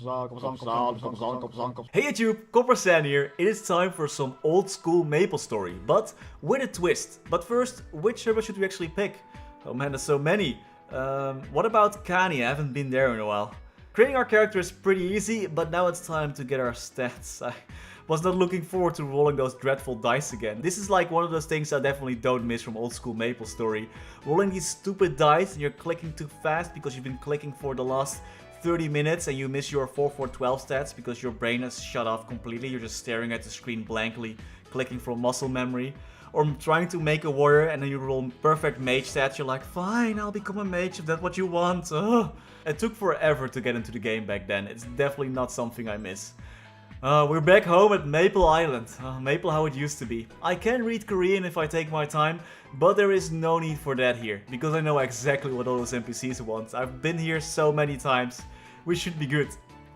Hey YouTube, Coppersan here. It is time for some old school MapleStory, but with a twist. But first, which server should we actually pick? Oh man, there's so many. What about Kani? I haven't been there in a while. Creating our character is pretty easy, but now it's time to get our stats. I was not looking forward to rolling those dreadful dice again. This is like one of those things I definitely don't miss from old school MapleStory. Rolling these stupid dice and you're clicking too fast because you've been clicking for the last 30 minutes and you miss your 4-4-12 stats because your brain has shut off completely. You're just staring at the screen blankly, clicking from muscle memory. Or trying to make a warrior and then you roll perfect mage stats. You're like, fine, I'll become a mage if that's what you want. Ugh. It took forever to get into the game back then. It's definitely not something I miss. We're back home at Maple Island. Maple how it used to be. I can read Korean if I take my time, but there is no need for that here, because I know exactly what all those NPCs want. I've been here so many times. We should be good.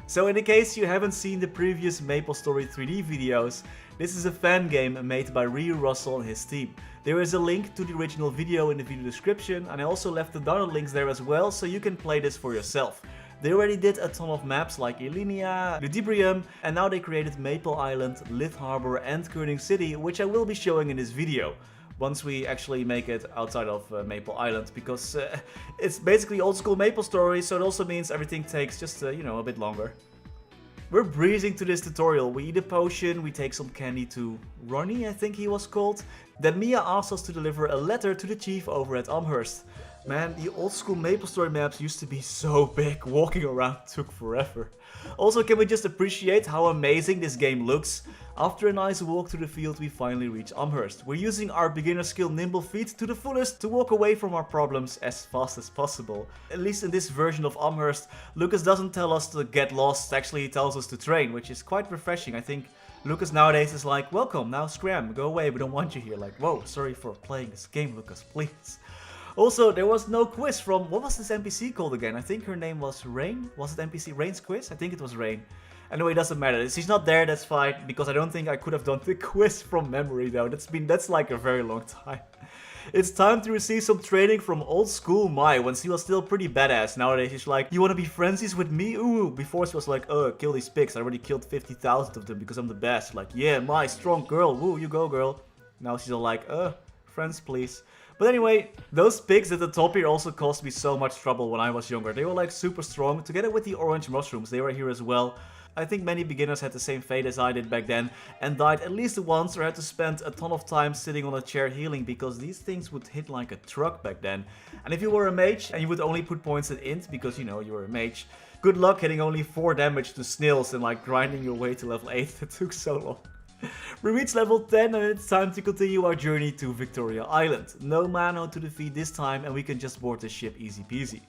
So in case you haven't seen the previous MapleStory 3D videos, this is a fan game made by Ryu Russell and his team. There is a link to the original video in the video description, and I also left the download links there as well, so you can play this for yourself. They already did a ton of maps like Ilinia, Ludibrium, and now they created Maple Island, Lith Harbor and Coninck City, which I will be showing in this video. Once we actually make it outside of Maple Island, because it's basically old school MapleStory, so it also means everything takes just, you know, a bit longer. We're breezing to this tutorial. We eat a potion, we take some candy to Ronnie, I think he was called. Then Mia asked us to deliver a letter to the chief over at Amherst. Man, the old school MapleStory maps used to be so big, walking around took forever. Also, can we just appreciate how amazing this game looks? After a nice walk through the field, we finally reach Amherst. We're using our beginner skill nimble feet to the fullest to walk away from our problems as fast as possible. At least in this version of Amherst, Lucas doesn't tell us to get lost, actually he tells us to train, which is quite refreshing. I think Lucas nowadays is like, welcome, now scram, go away, we don't want you here. Like, whoa, sorry for playing this game, Lucas, please. Also, there was no quiz from, what was this NPC called again? I think her name was Rain? Was it NPC Rain's quiz? I think it was Rain. Anyway, it doesn't matter. She's not there, that's fine, because I don't think I could have done the quiz from memory though. That's like a very long time. It's time to receive some training from old school Mai, when she was still pretty badass. Nowadays she's like, you wanna be friendsies with me? Ooh, before she was like, kill these pigs. I already killed 50,000 of them because I'm the best. Like, yeah, Mai, strong girl. Woo, you go girl. Now she's all like, friends please. But anyway, those pigs at the top here also caused me so much trouble when I was younger. They were like super strong, together with the orange mushrooms, they were here as well. I think many beginners had the same fate as I did back then and died at least once or had to spend a ton of time sitting on a chair healing because these things would hit like a truck back then. And if you were a mage and you would only put points at int because, you know, you were a mage, good luck hitting only 4 damage to snails and like grinding your way to level 8. It took so long. We reached level 10 and it's time to continue our journey to Victoria Island. No Mano to defeat this time and we can just board the ship easy peasy.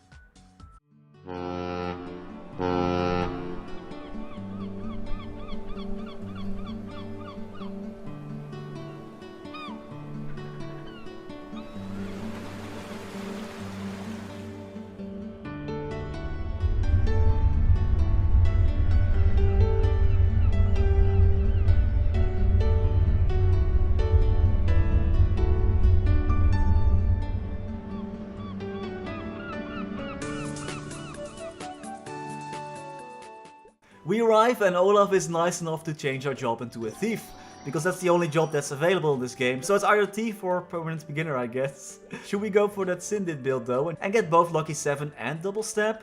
We arrive and Olaf is nice enough to change our job into a thief, because that's the only job that's available in this game, so it's either thief or permanent beginner I guess. Should we go for that Syndid build though and get both Lucky 7 and double stab?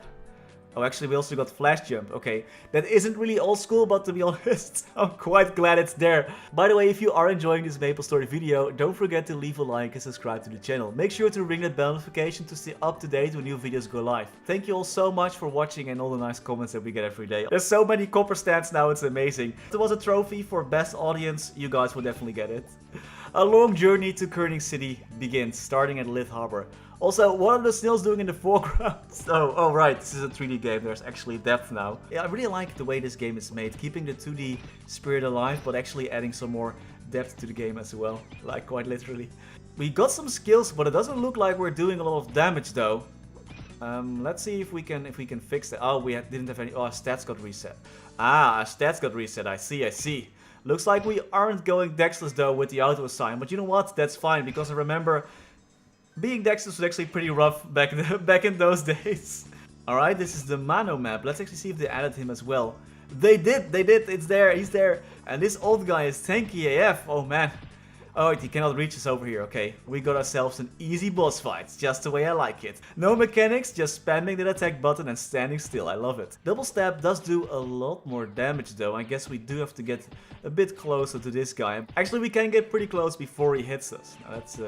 Oh, actually we also got flash jump. Okay, that isn't really old school, but to be honest, I'm quite glad it's there. By the way, if you are enjoying this MapleStory video, don't forget to leave a like and subscribe to the channel. Make sure to ring that bell notification to stay up to date when new videos go live. Thank you all so much for watching and all the nice comments that we get every day. There's so many copper stands now, it's amazing. If there was a trophy for best audience, you guys will definitely get it. A long journey to Coninck City begins, starting at Lith Harbor. Also, what are the snails doing in the foreground? Oh right, this is a 3D game, there's actually depth now. Yeah, I really like the way this game is made, keeping the 2D spirit alive, but actually adding some more depth to the game as well, like quite literally. We got some skills, but it doesn't look like we're doing a lot of damage though. Let's see if we can fix that. Oh, we didn't have any. Oh, our stats got reset. Ah, our stats got reset, I see. Looks like we aren't going dexless though with the auto assign, but you know what, that's fine, because I remember being dexless was actually pretty rough back in those days. Alright, this is the Mano map. Let's actually see if they added him as well. They did, it's there, he's there. And this old guy is tanky AF, oh man. Oh, he cannot reach us over here, okay. We got ourselves an easy boss fight, just the way I like it. No mechanics, just spamming that attack button and standing still, I love it. Double stab does do a lot more damage though. I guess we do have to get a bit closer to this guy. Actually, we can get pretty close before he hits us. Now, that's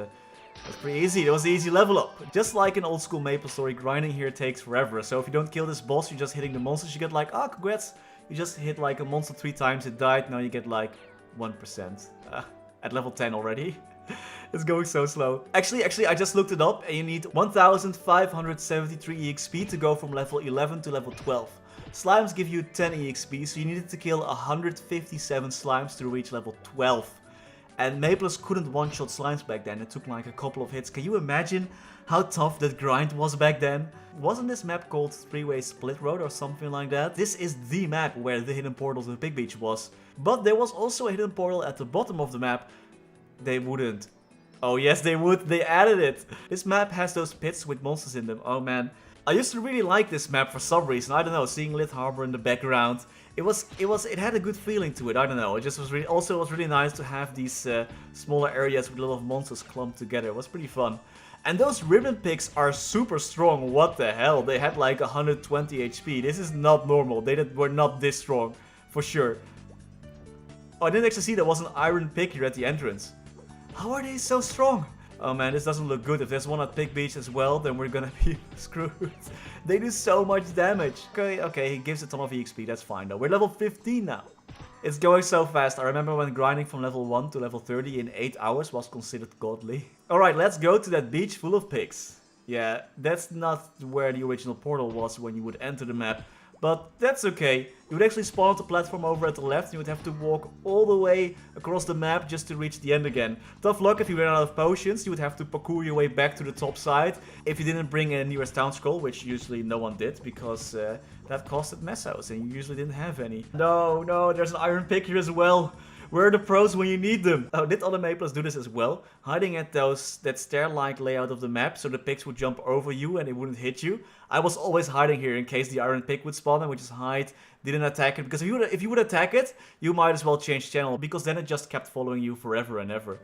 pretty easy. That was an easy level up. Just like in old school MapleStory, grinding here takes forever. So if you don't kill this boss, you're just hitting the monsters, you get like, oh, congrats. You just hit like a monster 3 times, it died, now you get like 1%. At level 10 already. It's going so slow. Actually, I just looked it up and you need 1573 EXP to go from level 11 to level 12. Slimes give you 10 EXP, so you needed to kill 157 slimes to reach level 12. And Maples couldn't one-shot slimes back then, it took like a couple of hits. Can you imagine how tough that grind was back then? Wasn't this map called Three-Way Split Road or something like that? This is the map where the hidden portal to the Big Beach was. But there was also a hidden portal at the bottom of the map. They wouldn't. Oh yes they would, they added it. This map has those pits with monsters in them, oh man. I used to really like this map for some reason, I don't know, seeing Lit Harbor in the background. It had a good feeling to it, I don't know. It just was really, also it was really nice to have these smaller areas with a lot of monsters clumped together. It was pretty fun. And those ribbon picks are super strong, what the hell. They had like 120 HP. This is not normal. They were not this strong, for sure. Oh, I didn't actually see there was an iron pick here at the entrance. How are they so strong? Oh man, this doesn't look good. If there's one at Big Beach as well, then we're gonna be screwed. They do so much damage. Okay, he gives a ton of EXP, that's fine though. We're level 15 now. It's going so fast. I remember when grinding from level 1 to level 30 in 8 hours was considered godly. Alright, let's go to that beach full of pigs. Yeah, that's not where the original portal was when you would enter the map. But that's okay. You would actually spawn at the platform over at the left and you would have to walk all the way across the map just to reach the end again. Tough luck if you ran out of potions, you would have to parkour your way back to the top side. If you didn't bring a nearest town scroll, which usually no one did because that costed mesos and you usually didn't have any. No, there's an iron pick here as well. Where are the pros when you need them? Oh, did other Maples do this as well? Hiding at that stair-like layout of the map so the pigs would jump over you and they wouldn't hit you. I was always hiding here in case the iron pig would spawn and would just hide, didn't attack it. Because if you would attack it, you might as well change channel because then it just kept following you forever and ever.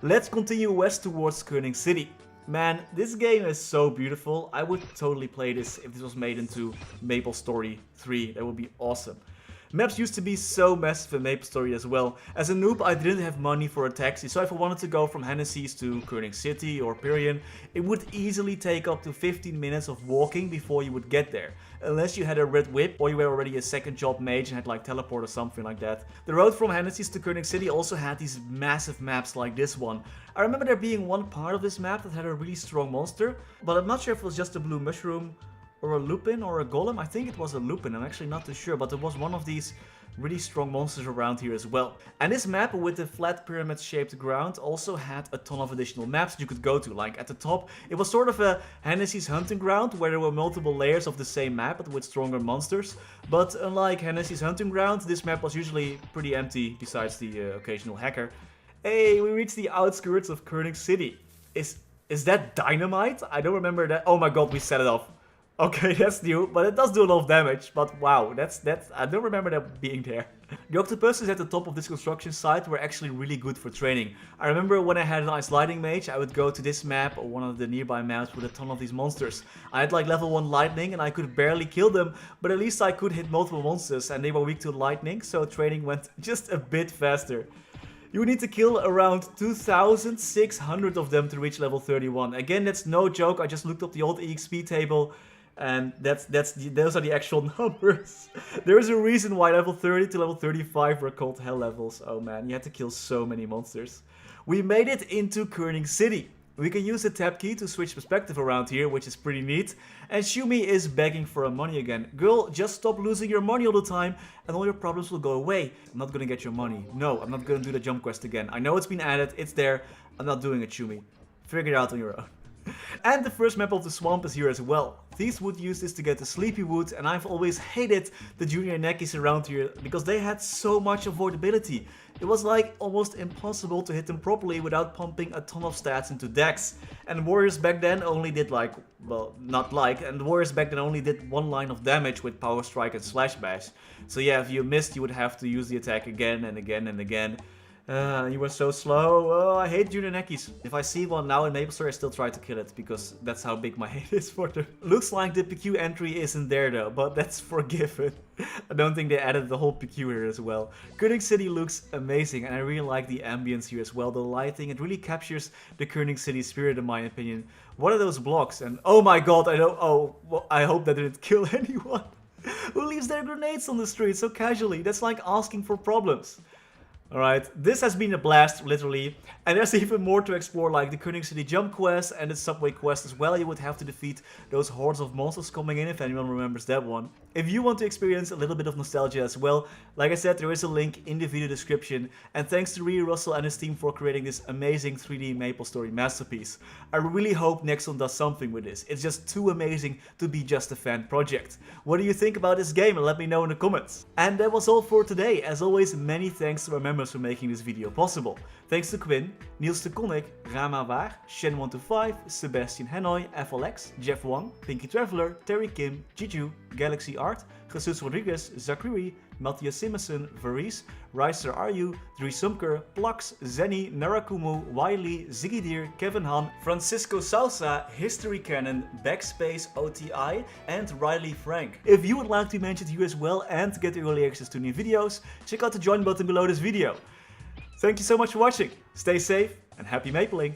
Let's continue west towards Coninck City. Man, this game is so beautiful. I would totally play this if this was made into MapleStory 3. That would be awesome. Maps used to be so massive in MapleStory as well. As a noob, I didn't have money for a taxi, so if I wanted to go from Hennessy's to Coninck City or Pirion, it would easily take up to 15 minutes of walking before you would get there. Unless you had a red whip or you were already a second job mage and had like teleport or something like that. The road from Hennessy's to Coninck City also had these massive maps like this one. I remember there being one part of this map that had a really strong monster, but I'm not sure if it was just a blue mushroom or a lupin or a golem. I think it was a lupin, I'm actually not too sure, but there was one of these really strong monsters around here as well. And this map with the flat pyramid shaped ground also had a ton of additional maps that you could go to. Like at the top, it was sort of a Hennessy's hunting ground where there were multiple layers of the same map but with stronger monsters. But unlike Hennessy's hunting ground, this map was usually pretty empty besides the occasional hacker. Hey, we reached the outskirts of Coninck City. Is that dynamite? I don't remember that. Oh my god, we set it off. Okay, that's new, but it does do a lot of damage. But wow, that's I don't remember that being there. The octopuses at the top of this construction site were actually really good for training. I remember when I had an ice lightning mage, I would go to this map or one of the nearby maps with a ton of these monsters. I had like level 1 lightning and I could barely kill them, but at least I could hit multiple monsters and they were weak to lightning, so training went just a bit faster. You would need to kill around 2,600 of them to reach level 31. Again, that's no joke, I just looked up the old EXP table. And those are the actual numbers. There is a reason why level 30 to level 35 were called hell levels. Oh man, you had to kill so many monsters. We made it into Coninck City. We can use the tab key to switch perspective around here, which is pretty neat. And Shumi is begging for money again. Girl, just stop losing your money all the time and all your problems will go away. I'm not gonna get your money. No, I'm not gonna do the jump quest again. I know it's been added, it's there. I'm not doing it, Shumi. Figure it out on your own. And the first map of the swamp is here as well. Thieves would use this to get the sleepy wood, and I've always hated the junior neckies around here because they had so much avoidability. It was like almost impossible to hit them properly without pumping a ton of stats into Dex. And warriors back then only did like, well, not like, and the warriors back then only did one line of damage with power strike and slash bash. So yeah, if you missed, you would have to use the attack again and again and again. You were so slow. Oh, I hate junior neckies. If I see one now in MapleStory, I still try to kill it because that's how big my hate is for them. Looks like the PQ entry isn't there though, but that's forgiven. I don't think they added the whole PQ here as well. Coninck City looks amazing, and I really like the ambience here as well. The lighting, it really captures the Coninck City spirit in my opinion. What are those blocks? And oh my god, I don't. Oh, well, I hope that didn't kill anyone. Who leaves their grenades on the street so casually? That's like asking for problems. Alright, this has been a blast, literally, and there's even more to explore, like the Coninck City jump quest and the subway quest as well. You would have to defeat those hordes of monsters coming in, if anyone remembers that one. If you want to experience a little bit of nostalgia as well, like I said, there is a link in the video description, and thanks to Ryaiser, Russell and his team for creating this amazing 3D MapleStory masterpiece. I really hope Nexon does something with this. It's just too amazing to be just a fan project. What do you think about this game? Let me know in the comments. And that was all for today. As always, many thanks to our members for making this video possible. Thanks to Quin, Niels to Coninck, Raar, maar waar, Shen125, Sebastian, Hanoy, FLX, Jeff Wang, Pinky Traveler, Terry Kim, Jiju, Galaxy Art, Roderiguez, Zaiquiri, Matias, Simonsson, Varees, Ryaiser, Aryu, Dries, Plux, Zenny, Narakumu, Wiley, Ziggy, Kevin Han, Francisco Salsa, History Cannon, Backspace, OTI, and Riley Frank. If you would like to be mentioned here as well and to get early access to new videos, check out the join button below this video. Thank you so much for watching, stay safe and happy mapling!